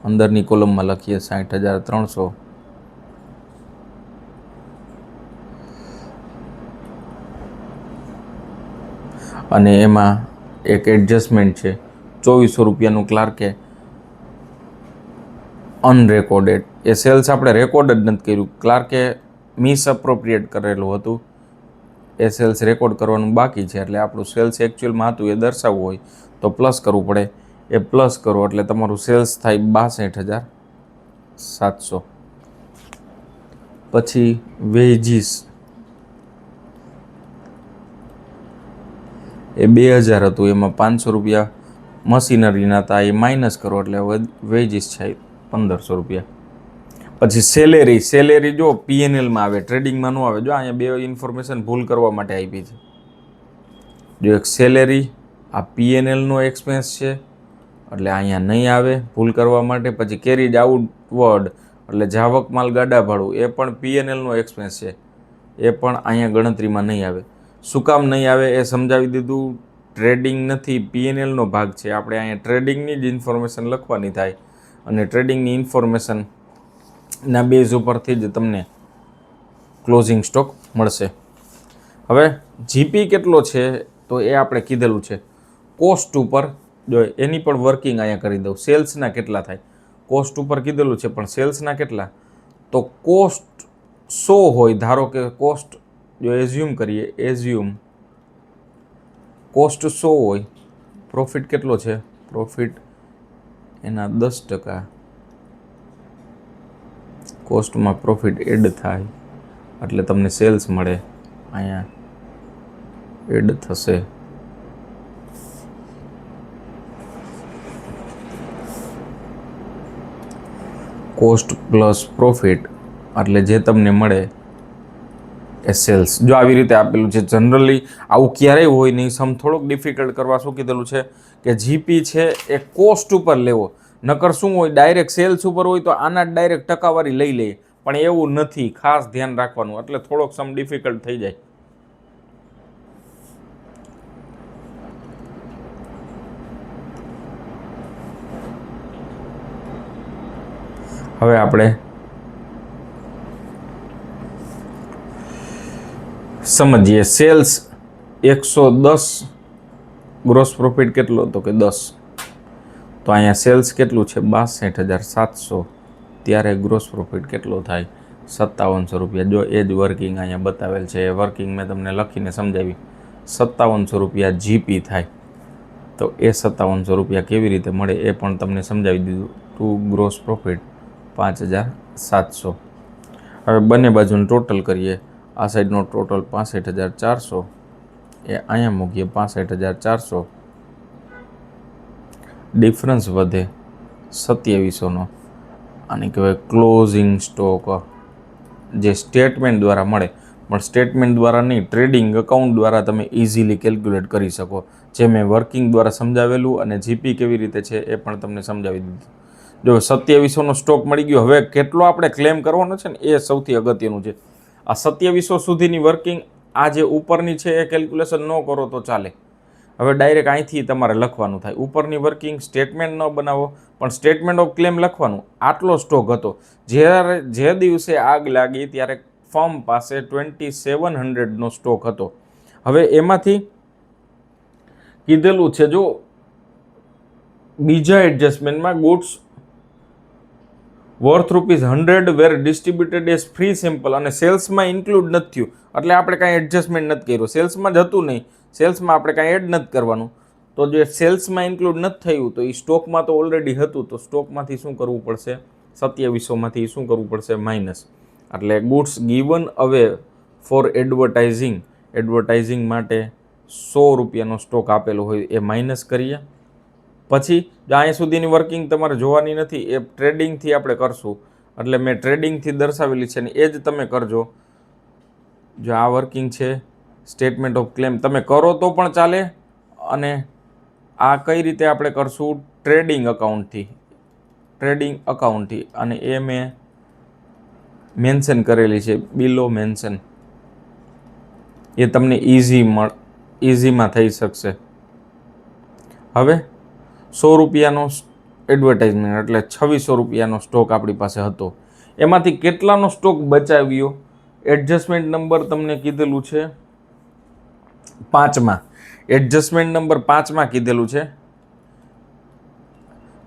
અંદરની કોલમમાં લખીએ 60,300. અને એમાં એક એડજસ્ટમેન્ટ છે 2,400 રૂપિયાનું ક્લાર્કે અનરેકોર્ડેડ, એ સેલ્સ આપણે રેકોર્ડ જ નથી કર્યું, ક્લાર્કે મિસઅપ્રોપ્રિએટ કરેલું હતું, એ સેલ્સ રેકોર્ડ કરવાનું બાકી છે. એટલે આપણું સેલ્સ એકચ્યુઅલમાં હતું એ દર્શાવવું હોય તો પ્લસ કરવું પડે, એ પ્લસ કરો એટલે તમારું સેલ્સ થાય 62,700. પછી વેજીસ, એ 2,000 હતું, એમાં 500 રૂપિયા મશીનરીના હતા, એ માઇનસ કરો એટલે વેજીસ છે 1,500 રૂપિયા. પછી સેલેરી જો P&Lમાં આવે, ટ્રેડિંગમાં ન આવે. જો અહીંયા બે ઇન્ફોર્મેશન ભૂલ કરવા માટે આપી છે. જો એક સેલેરી આ P&Lનો એક્સપેન્સ છે એટલે અહીંયા નહીં આવે ભૂલ કરવા માટે. પછી કેરીડ આઉટવર્ડ એટલે જાવક માલ ગાડા ભાડું, એ પણ P&Lનો એક્સપેન્સ છે, એ પણ અહીંયા ગણતરીમાં નહીં આવે. શું કામ નહીં આવે એ સમજાવી દીધું. ટ્રેડિંગ નથી, P&Lનો ભાગ છે, આપણે અહીંયા ટ્રેડિંગની જ ઇન્ફોર્મેશન લખવાની થાય અને ટ્રેડિંગની ઇન્ફોર્મેશનના બેઝ ઉપરથી જ તમને ક્લોઝિંગ સ્ટોક મળશે. હવે જીપી કેટલો છે તો એ આપણે કીધેલું છે. કોસ્ટ ઉપર જો એની પણ વર્કિંગ અહીંયા કરી દઉં. સેલ્સના કેટલા થાય, કોસ્ટ ઉપર કીધેલું છે પણ સેલ્સના કેટલા, તો કોસ્ટ 100 હોય, ધારો કે કોસ્ટ જો એઝ્યુમ કરીએ, કોસ્ટ 100 હોય, પ્રોફિટ કેટલો છે, પ્રોફિટ એના 10%, કોસ્ટમાં પ્રોફિટ એડ થાય એટલે તમને સેલ્સ મળે, અહીંયા એડ થશે. કોસ્ટ પ્લસ પ્રોફિટ એટલે જે તમને મળે એ સેલ્સ. જો આવી રીતે આપેલું છે, જનરલી આવું ક્યારેય હોય નહીં. થોડોક ડિફિકલ્ટ કરવા શું કીધેલું છે કે જીપી છે એ કોસ્ટ ઉપર લેવો, નકર શું હોય ડાયરેક્ટ સેલ્સ ઉપર હોય તો આના ડાયરેક્ટ ટકાવારી લઈ લે, પણ એવું નથી, ખાસ ધ્યાન રાખવાનું. એટલે થોડોક ડિફિકલ્ટ થઈ જાય. હવે આપણે સમજીએ. સેલ્સ 110, ગ્રોસ પ્રોફિટ કેટલો હતો કે 10, તો અહીંયા સેલ્સ કેટલું છે 62,700, ત્યારે ગ્રોસ પ્રોફિટ કેટલો થાય 5700 રૂપિયા. જો એ જ વર્કિંગ અહીંયા બતાવેલ છે, એ વર્કિંગ મેં તમને લખીને સમજાવી. 5700 રૂપિયા જીપી થાય, તો એ 5700 રૂપિયા કેવી રીતે મળે એ પણ તમને સમજાવી દીધું. To gross profit 5,700. હવે બંને બાજુનું ટોટલ કરીએ. આ સાઈડનો ટોટલ 65,400, એ અહીંયા મૂકીએ 65,400, ડિફરન્સ વધે 2700નો. આને કહેવાય ક્લોઝિંગ સ્ટોક, જે સ્ટેટમેન્ટ દ્વારા મળે. પણ સ્ટેટમેન્ટ દ્વારા નહીં, ટ્રેડિંગ અકાઉન્ટ દ્વારા તમે ઇઝીલી કેલ્ક્યુલેટ કરી શકો, જે મેં વર્કિંગ દ્વારા સમજાવેલું અને જીપી કેવી રીતે છે એ પણ તમને સમજાવી દીધું. જો 2700નો સ્ટોક મળી ગયો, હવે કેટલો આપણે ક્લેમ કરવાનો છે ને એ સૌથી અગત્યનું છે. આ 2700 સુધીની વર્કિંગ, આ જે ઉપરની છે એ કેલ્ક્યુલેશન ન કરો તો ચાલે. હવે ડાયરેક્ટ અહીંથી તમારે લખવાનું થાય. ઉપરની વર્કિંગ સ્ટેટમેન્ટ ન બનાવો પણ સ્ટેટમેન્ટ ઓફ ક્લેમ લખવાનું. આટલો સ્ટોક હતો, જે દિવસે આગ લાગી ત્યારે ફર્મ પાસે 2700નો સ્ટોક હતો. હવે એમાંથી કીધેલું છે, જો બીજા એડજસ્ટમેન્ટમાં ગુડ્સ વર્થ ₹100 વેર ડિસ્ટ્રીબ્યુટેડ એઝ ફ્રી સેમ્પલ, અને સેલ્સમાં ઇન્ક્લુડ નથી થયું એટલે આપણે કાંઈ એડજસ્ટમેન્ટ નથી કર્યું. સેલ્સમાં જ હતું નહીં, સેલ્સમાં આપણે કાંઈ એડ નથી કરવાનું. તો જે સેલ્સમાં ઇન્ક્લુડ નથી થયું તો એ સ્ટોકમાં તો ઓલરેડી હતું, તો સ્ટોકમાંથી શું કરવું પડશે, 2700માંથી શું કરવું પડશે, માઇનસ. એટલે ગુડ્સ ગિવન અવે ફોર એડવર્ટાઇઝિંગ, એડવર્ટાઇઝિંગ માટે રૂપિયાનો સ્ટોક આપેલો હોય એ માઇનસ કરીએ. પછી જો અહીંયા સુધીની વર્કિંગ તમારે જોવાની નથી, એ ટ્રેડિંગથી આપણે કરશું, એટલે મેં ટ્રેડિંગથી દર્શાવેલી છે ને એ જ તમે કરજો. જો આ વર્કિંગ છે, સ્ટેટમેન્ટ ઓફ ક્લેમ તમે કરો તો પણ ચાલે, અને આ કઈ રીતે આપણે કરશું, ટ્રેડિંગ અકાઉન્ટથી, અને એ મેં મેન્શન કરેલી છે, બિલો મેન્શન. એ તમને ઇઝીમાં થઈ શકશે. હવે 100 રૂપિયાનો એડવર્ટાઇઝમેન્ટ એટલે 2600 રૂપિયાનો સ્ટોક આપણી પાસે હતો. એમાંથી કેટલાનો સ્ટોક બચાવ્યો? એડજસ્ટમેન્ટ નંબર તમને કીધેલું છે 5માં. એડજસ્ટમેન્ટ નંબર 5માં કીધેલું છે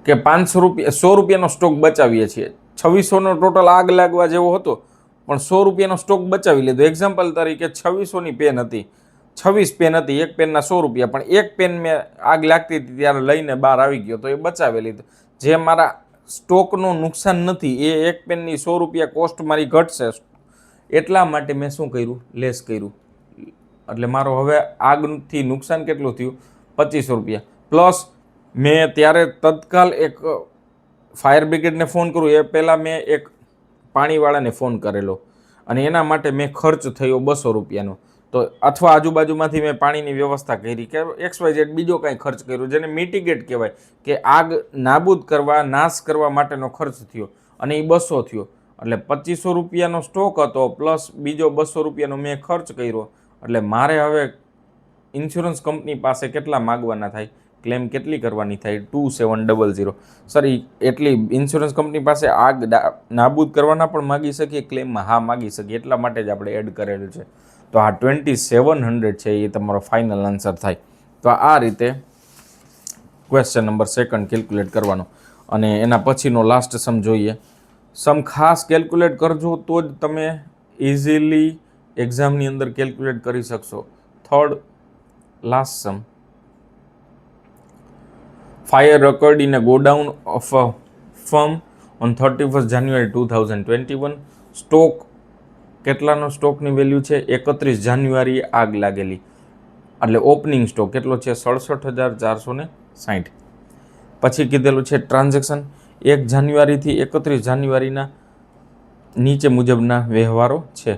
કે 100 રૂપિયાનો સ્ટોક બચાવીએ છીએ. 2600નો ટોટલ આગ લાગવા જેવો હતો, પણ 100 રૂપિયાનો સ્ટોક બચાવી લીધો. એક્ઝામ્પલ તરીકે 2600ની પેન હતી, 26 પેન હતી, એક પેનના 100 રૂપિયા, પણ એક પેન મેં આગ લાગતી હતી ત્યારે લઈને બહાર આવી ગયો, તો એ બચાવી લીધો. જે મારા સ્ટોકનું નુકસાન નથી, એ એક પેનની 100 રૂપિયા કોસ્ટ મારી ઘટશે, એટલા માટે મેં શું કર્યું, લેસ કર્યું. એટલે મારો હવે આગથી નુકસાન કેટલું થયું, 2500 રૂપિયા. પ્લસ મેં ત્યારે તત્કાલ એક ફાયર બ્રિગેડને ફોન કરું એ પહેલાં મેં એક પાણીવાળાને ફોન કરેલો, અને એના માટે મેં ખર્ચ થયો 200 રૂપિયાનો. તો અથવા આજુબાજુમાંથી મેં પાણીની વ્યવસ્થા કરી કે XYZ બીજો કાંઈ ખર્ચ કર્યો, જેને મિટિગેટ કહેવાય, કે આગ નાબૂદ કરવા, નાશ કરવા માટેનો ખર્ચ થયો, અને એ 200 થયો. એટલે 2500 રૂપિયાનો સ્ટોક હતો, પ્લસ બીજો 200 રૂપિયાનો મેં ખર્ચ કર્યો. એટલે મારે હવે ઇન્સ્યોરન્સ કંપની પાસે કેટલા માગવાના થાય, ક્લેમ કેટલી કરવાની થાય, 2700. સર એટલી ઇન્સ્યોરન્સ કંપની પાસે આગ નાબૂદ કરવાના પણ માગી શકીએ, ક્લેમમાં હા માગી શકીએ, એટલા માટે જ આપણે એડ કરેલું છે. તો આ 2700 છે, એ તમારો ફાઇનલ આન્સર થાય. તો આ રીતે ક્વેશ્ચન નંબર 2 કેલ્ક્યુલેટ કરવાનો, અને એના પછીનો લાસ્ટ સમ જોઈએ. સમ ખાસ કેલ્ક્યુલેટ કરજો તો જ તમે ઇઝીલી એક્ઝામની અંદર કેલ્ક્યુલેટ કરી શકશો. Third last sum. Fire occurred in a godown of a firm on 31st January 2021. Stock કેટલાનો સ્ટોકની વેલ્યુ છે, 31 જાન્યુઆરીએ આગ લાગેલી, એટલે ઓપનિંગ સ્ટોક કેટલો છે, 67,460. પછી કીધેલું છે ટ્રાન્ઝેક્શન 1 જાન્યુઆરીથી 31 જાન્યુઆરીના નીચે મુજબના વ્યવહારો છે.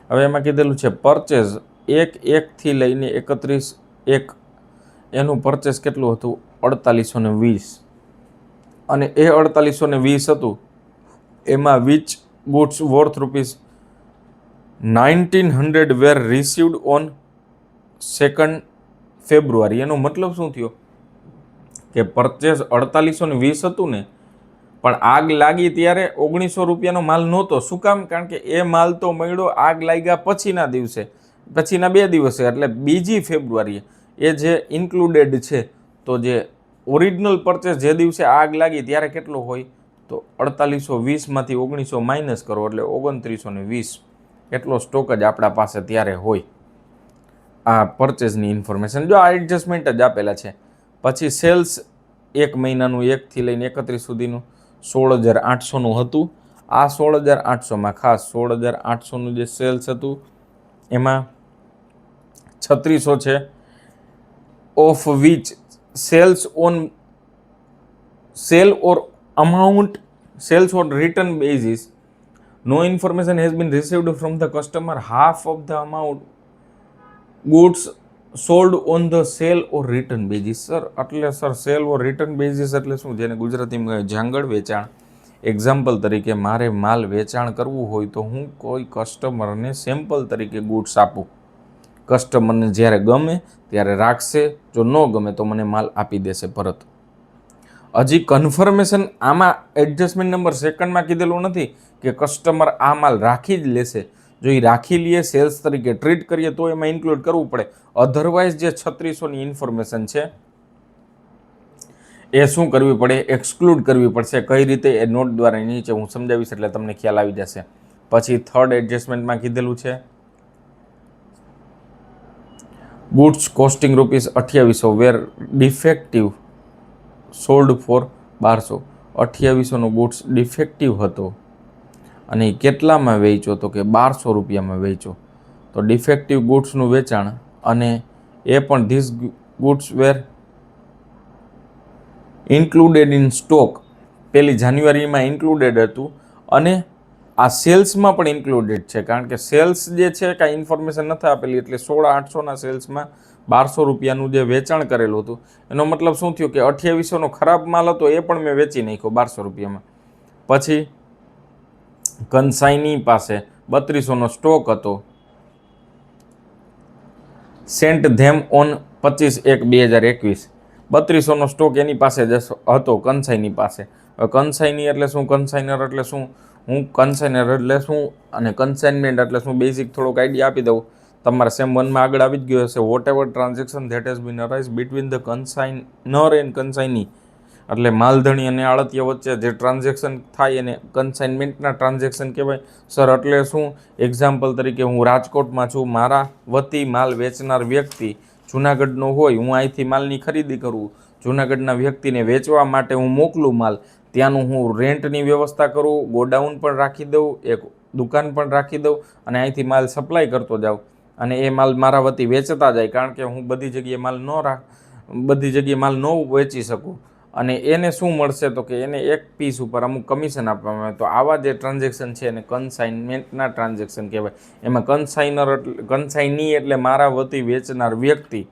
હવે એમાં કીધેલું છે પરચેઝ 1/1થી લઈને 31/1, એનું પરચેસ કેટલું હતું, 4820. અને એ 4820 હતું, એમાં which goods worth ₹1900 were received on 2 February. એનો મતલબ શું થયો કે પરચેસ 4820 હતું ને, પણ આગ લાગી ત્યારે 1900 રૂપિયાનો માલ નહોતો. શું કામ? કારણ કે એ માલ તો મળ્યો આગ લાગ્યા પછીના દિવસે, પછીના 2 દિવસે, એટલે 2 ફેબ્રુઆરીએ એ જે ઇન્ક્લુડેડ છે. તો જે ઓરિજિનલ પરચેસ જે દિવસે આગ લાગી ત્યારે કેટલો હોય, તો 4820માંથી 1900 માઇનસ કરો, એટલે 2920. એટલો સ્ટોક જ આપણા પાસે ત્યારે હોય. આ પરચેસની ઇન્ફોર્મેશન જો આ એડજસ્ટમેન્ટ જ આપેલા છે. પછી સેલ્સ 1 મહિનાનું 1થી લઈને 31 સુધીનું 16,800નું હતું. આ 16,800માં ખાસ 16,800નું જે સેલ્સ હતું એમાં 3600 છે, of which sales on sale or amount sales on return basis, no information has been received from the customer, half of the amount goods sold on the sale or return basis. Sir એટલે sir cell ઓર return basis એટલે શું, જેને ગુજરાતીમાં કહે જાંગળ વેચાણ. Example તરીકે મારે માલ વેચાણ કરવું હોય તો હું કોઈ કસ્ટમરને સેમ્પલ તરીકે ગુડ્સ આપું, કસ્ટમરને જ્યારે ગમે ત્યારે રાખશે, જો ન ગમે તો મને માલ આપી દેશે પરત. હજી કન્ફર્મેશન આમાં એડજસ્ટમેન્ટ નંબર 2માં કીધેલું નથી કે કસ્ટમર આ માલ રાખી જ લેશે. જો એ રાખી લઈએ, સેલ્સ તરીકે ટ્રીટ કરીએ તો એમાં ઇન્ક્લુડ કરવું પડે. અધરવાઇઝ જે 3600ની ઇન્ફોર્મેશન છે એ શું કરવી પડે, એક્સક્લુડ કરવી પડશે. કઈ રીતે એ નોટ દ્વારા નીચે હું સમજાવીશ એટલે તમને ખ્યાલ આવી જશે. પછી થર્ડ એડજસ્ટમેન્ટમાં કીધેલું છે goods costing ₹2800 were defective sold for 1200. 2800નો ગુડ્સ ડિફેક્ટિવ હતો અને એ કેટલામાં વેચ્યો, તો કે 1200 રૂપિયામાં વેચ્યો. તો ડિફેક્ટિવ ગુડ્સનું વેચાણ અને એ પણ this goods were included in stock, પહેલી જાન્યુઆરીમાં ઇન્ક્લુડેડ હતું અને આ સેલ્સમાં પણ ઇન્ક્લુડેડ છે, કારણ કે સેલ્સ જે છે કાંઈ ઇન્ફોર્મેશન નથી આપેલી, એટલે 16,800ના સેલ્સમાં 1200 રૂપિયાનું જે વેચાણ કરેલું હતું, એનો મતલબ શું થયું કે 2800નો ખરાબ માલ હતો એ પણ મેં વેચી નાખ્યો 1200 રૂપિયામાં. પછી કન્સાઈની પાસે 3200નો સ્ટોક હતો, સેન્ટ ધેમ ઓન 25/1/2021, 3200નો સ્ટોક એની પાસે જ હતો કન્સાઈની પાસે. કન્સાઈની એટલે શું, કન્સાઇનર એટલે શું, હું કન્સાઇનર એટલે શું અને કન્સાઇનમેન્ટ એટલે શું બેઝિક થોડોક આઈડિયા આપી દઉં. તમારા સેમ 1માં આગળ આવી જ ગયો હશે. Whatever transaction that has been arise between the consignor and consignee, એટલે માલધણી અને આળતિયા વચ્ચે જે ટ્રાન્ઝેક્શન થાય એને કન્સાઇનમેન્ટના ટ્રાન્ઝેક્શન કહેવાય. સર એટલે શું, એક્ઝામ્પલ તરીકે હું રાજકોટમાં છું, મારા વતી માલ વેચનાર વ્યક્તિ જુનાગઢનો હોય, હું અહીંથી માલની ખરીદી કરું, જુનાગઢના વ્યક્તિને વેચવા માટે હું મોકલું માલ, ત્યાંનું હું રેન્ટની વ્યવસ્થા કરું, ગોડાઉન પણ રાખી દઉં, એક દુકાન પણ રાખી દઉં અને અહીંથી માલ સપ્લાય કરતો જાઉં અને એ માલ મારા વતી વેચતા જાય, કારણ કે હું બધી જગ્યાએ માલ ન વેચી શકું. અને એને શું મળશે તો કે એને એક પીસ ઉપર અમુક કમિશન આપવામાં આવે. તો આવા જે ટ્રાન્ઝેક્શન છે એને કન્સાઇનમેન્ટના ટ્રાન્ઝેક્શન કહેવાય. એમાં કન્સાઇની એટલે મારા વતી વેચનાર વ્યક્તિ,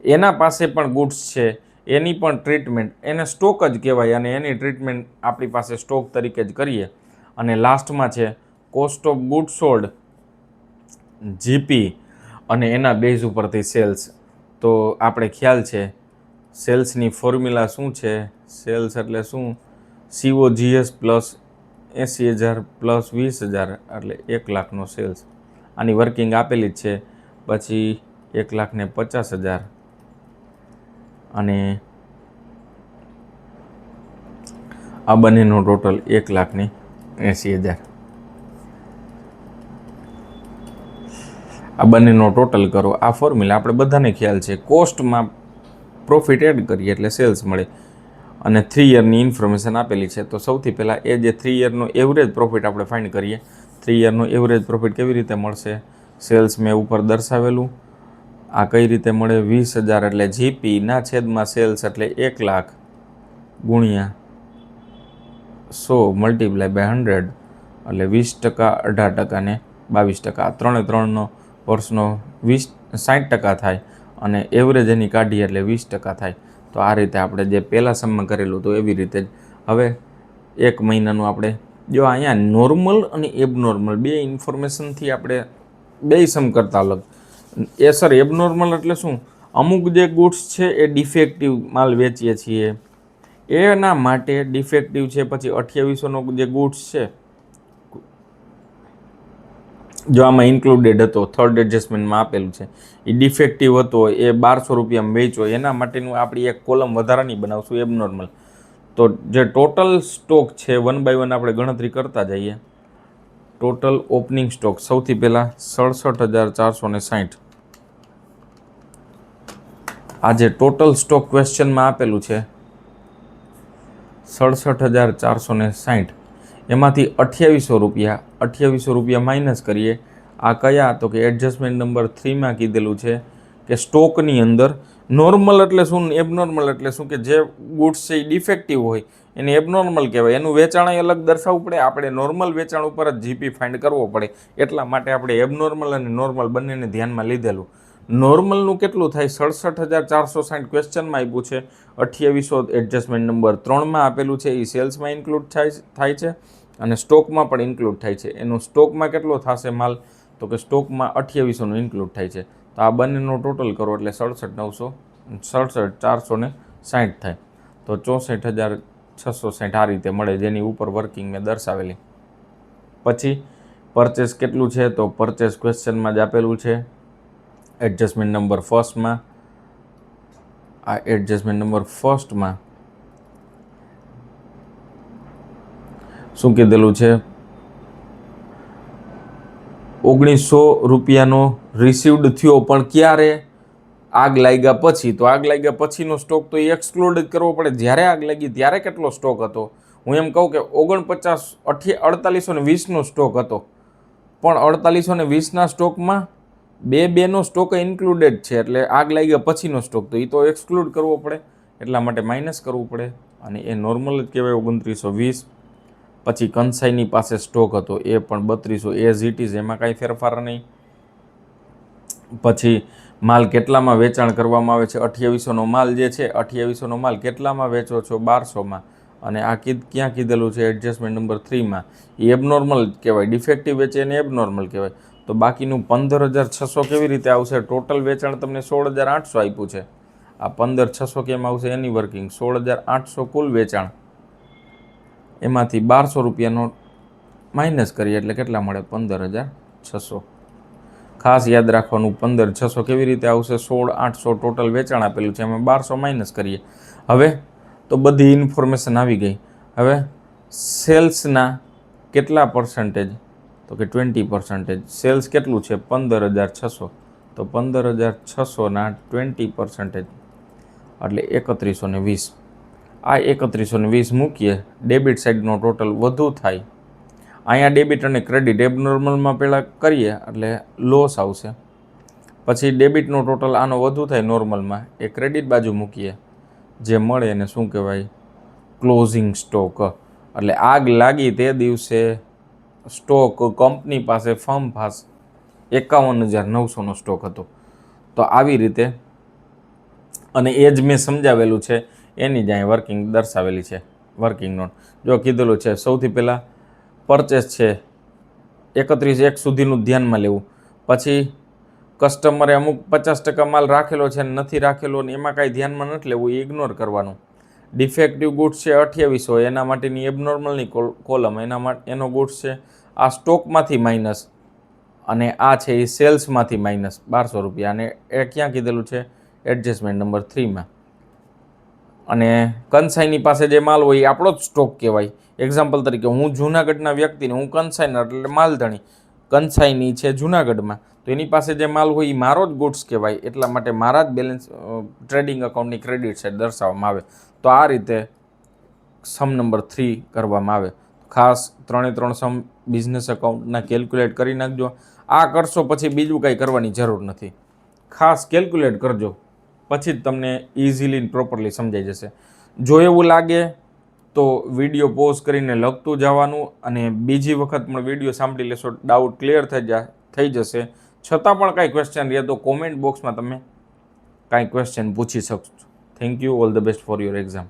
એના પાસે પણ ગુડ્સ છે, એની પણ ટ્રીટમેન્ટ, એને સ્ટોક જ કહેવાય અને એની ટ્રીટમેન્ટ આપણી પાસે સ્ટોક તરીકે જ કરીએ. અને લાસ્ટમાં છે cost of good sold, GP, અને એના બેઝ ઉપરથી સેલ્સ. તો આપણે ખ્યાલ છે સેલ્સની ફોર્મ્યુલા શું છે, સેલ્સ એટલે શું, COGS પ્લસ 80,000 પ્લસ 20,000 એટલે 1,00,000નો સેલ્સ. આની વર્કિંગ આપેલી જ છે. પછી 1,50,000 અને આ બંનેનો ટોટલ 1,80,000. આ બંનેનો ટોટલ કરો. આ ફોર્મ્યુલા આપણે બધાને ખ્યાલ છે. કોસ્ટમાં પ્રોફિટ એડ કરીએ એટલે સેલ્સ મળે અને 3 યરની ઇન્ફોર્મેશન આપેલી છે. તો સૌથી પહેલાં એ જે 3 યરનો એવરેજ પ્રોફિટ આપણે ફાઇન્ડ કરીએ. 3 યરનો એવરેજ પ્રોફિટ કેવી રીતે મળશે, સેલ્સ મેં ઉપર દર્શાવેલું. આ કઈ રીતે મળે, 20,000 એટલે જીપી ના છેદમાં સેલ્સ એટલે 1,00,000 ગુણ્યા 100 મલ્ટીપ્લાય બાય 100 એટલે 20%, 18% ને 22%. આ 3 વર્ષનો 60% થાય અને એવરેજ એની કાઢીએ એટલે 20% થાય. તો આ રીતે આપણે જે પહેલાં સમમાં કરેલું તો એવી રીતે જ હવે એક મહિનાનું આપણે જો અહીંયા નોર્મલ અને એબનોર્મલ બે ઇન્ફોર્મેશનથી આપણે બે સમ કરતા અલગ. એ સર એબનોર્મલ એટલે શું, અમુક જે ગુડ્સ છે એ ડિફેક્ટિવ માલ વેચીએ છીએ એના માટે ડિફેક્ટિવ છે. પછી 2800નો જે ગુડ્સ છે જો આમાં ઇન્ક્લુડેડ હતો, થર્ડ એડજસ્ટમેન્ટમાં આપેલું છે, એ ડિફેક્ટિવ હતો, એ 1200 રૂપિયામાં વેચો, એના માટેનું આપણી એક કોલમ વધારાની બનાવશું એબનોર્મલ. તો જે ટોટલ સ્ટોક છે 1 બાય 1 આપણે ગણતરી કરતા જઈએ. ટોટલ ઓપનિંગ સ્ટોક સૌથી પહેલાં 67,460. આ જે ટોટલ સ્ટોક ક્વેશ્ચનમાં આપેલું છે 67,460, એમાંથી 2800 રૂપિયા માઇનસ કરીએ. આ કયા તો કે એડજસ્ટમેન્ટ નંબર 3માં કીધેલું છે કે સ્ટોકની અંદર નોર્મલ એટલે શું, એબનોર્મલ એટલે શું, કે જે ગુડ્સ છે એ ડિફેક્ટિવ હોય એને એબનોર્મલ કહેવાય. એનું વેચાણ અલગ દર્શાવવું પડે, આપણે નોર્મલ વેચાણ ઉપર જ જીપી ફાઇન્ડ કરવો પડે. એટલા માટે આપણે એબનોર્મલ અને નોર્મલ બંનેને ધ્યાનમાં લીધેલું. નોર્મલનું કેટલું થાય, 67,460 ક્વેશ્ચનમાં આપ્યું છે. 2800 એડજસ્ટમેન્ટ નંબર 3માં આપેલું છે, એ સેલ્સમાં ઇન્ક્લુડ થાય છે અને સ્ટોકમાં પણ ઇન્ક્લુડ થાય છે. એનું સ્ટોકમાં કેટલો થશે માલ, તો કે સ્ટોકમાં 2800નું ઇન્ક્લુડ થાય છે. તો આ બંનેનો ટોટલ કરો એટલે 67,460 થાય. તો 64,660 આ રીતે મળે, જેની ઉપર વર્કિંગ મેં દર્શાવેલી. પછી પરચેસ કેટલું છે, તો પરચેસ ક્વેશ્ચનમાં જ આપેલું છે એડજસ્ટમેન્ટ નંબર ફર્સ્ટમાં. આ એડજસ્ટમેન્ટ નંબર ફર્સ્ટમાં શું કીધેલું છે, 1900 રૂપિયાનો રિસીવડ થયો, પણ ક્યારે, આગ લાગ્યા પછી. તો આગ લાગ્યા પછીનો સ્ટોક તો એ એક્સક્લુડ જ કરવો પડે. જ્યારે આગ લાગી ત્યારે કેટલો સ્ટોક હતો, હું એમ કહું કે 4820નો સ્ટોક હતો, પણ 4820ના સ્ટોકમાં બેનો સ્ટોક ઇન્ક્લુડેડ છે, એટલે આગ લાગ્યા પછીનો સ્ટોક તો એ તો એક્સક્લુડ કરવો પડે, એટલા માટે માઇનસ કરવું પડે, અને એ નોર્મલ જ કહેવાય 2920. પછી કંસાઈની પાસે સ્ટોક હતો એ પણ 3200 એઝ ઇટ ઇઝ, એમાં કાંઈ ફેરફાર નહીં. પછી માલ કેટલામાં વેચાણ કરવામાં આવે છે, 2800નો માલ જે છે, 2800નો માલ કેટલામાં વેચો છો, 1200માં. અને આ ક્યાં કીધેલું છે, એડજસ્ટમેન્ટ નંબર 3માં. એ એબનોર્મલ કહેવાય, ડિફેક્ટિવ વેચે એને એબનોર્મલ કહેવાય. તો બાકીનું 15600 કેવી રીતે આવશે? ટોટલ વેચાણ તમને 16800 આપ્યું છે, આ 15600 કેમ આવશે? એની વર્કિંગ 16800 કુલ વેચાણ, એમાંથી 1200 રૂપિયાનો માઇનસ કરીએ એટલે કેટલા મળે? 15600. ખાસ યાદ રાખવાનું, 15600 કેવી રીતે આવશે? 16800 ટોટલ વેચાણ આપેલું છે, એમાં 1200 માઇનસ કરીએ. હવે તો બધી ઇન્ફોર્મેશન આવી ગઈ. હવે સેલ્સના કેટલા પર્સન્ટેજ? તો કે 20%. સેલ્સ કેટલું છે? 15600. તો 15600ના 20% એટલે 3120. આ 3120 મૂકીએ, ડેબિટ સાઈડનો ટોટલ વધુ થાય. અહીંયા ડેબિટ અને ક્રેડિટ એબનોર્મલમાં પહેલાં કરીએ એટલે લોસ આવશે. પછી ડેબિટનો ટોટલ આનો વધુ થાય નોર્મલમાં, એ ક્રેડિટ બાજુ મૂકીએ, જે મળે એને શું કહેવાય? Closing stock. એટલે આગ લાગી તે દિવસે સ્ટોક કંપની પાસે, ફર્મ પાસે 51900નો સ્ટોક હતો. તો આવી રીતે, અને એ જ મેં સમજાવેલું છે, એની જ અહીં વર્કિંગ દર્શાવેલી છે, વર્કિંગ નોટ. જો કીધેલું છે સૌથી પહેલાં પરચેસ છે 31/1 સુધીનું ધ્યાનમાં લેવું. પછી કસ્ટમરે અમુક 50% માલ રાખેલો છે ને નથી રાખેલો, ને એમાં કાંઈ ધ્યાનમાં નથી લેવું, એ ઇગ્નોર કરવાનું. ડિફેક્ટિવ ગુડ્સ છે 2800, એના માટેની એબનોર્મલની કોલમ, એનો ગુડ્સ છે, આ સ્ટોકમાંથી માઇનસ, અને આ છે એ સેલ્સમાંથી માઇનસ 1200 રૂપિયા, અને એ ક્યાં કીધેલું છે? એડજસ્ટમેન્ટ નંબર 3માં. અને કંસાઈની પાસે જે માલ હોય એ આપણો જ સ્ટોક કહેવાય. એક્ઝામ્પલ તરીકે, હું જૂનાગઢના વ્યક્તિને, હું કંસાઈનર એટલે માલધણી, કંસાઈની છે જૂનાગઢમાં, તો એની પાસે જે માલ હોય એ મારો જ ગુડ્સ કહેવાય, એટલા માટે મારા જ બેલેન્સ ટ્રેડિંગ એકાઉન્ટની ક્રેડિટ સાઈડ દર્શાવવામાં આવે. તો આ રીતે સમ નંબર 3 કરવામાં આવે. ખાસ 3 સમ બિઝનેસ એકાઉન્ટના કેલ્ક્યુલેટ કરી નાખજો. આ કરશો પછી બીજું કાંઈ કરવાની જરૂર નથી, ખાસ કેલ્ક્યુલેટ કરજો, પછી જ તમને ઇઝીલી પ્રોપરલી સમજાઈ જશે. જો એવું લાગે તો વિડીયો પોઝ કરીને લખતું જવાનું, અને બીજી વખત પણ વિડીયો સાંભળી લેશો, ડાઉટ ક્લિયર થઈ જશે. છતાં પણ કાંઈ ક્વેશ્ચન રહે તો કોમેન્ટ બોક્સમાં તમે કાંઈ ક્વેશ્ચન પૂછી શકશો. Thank you. All the best for your exam.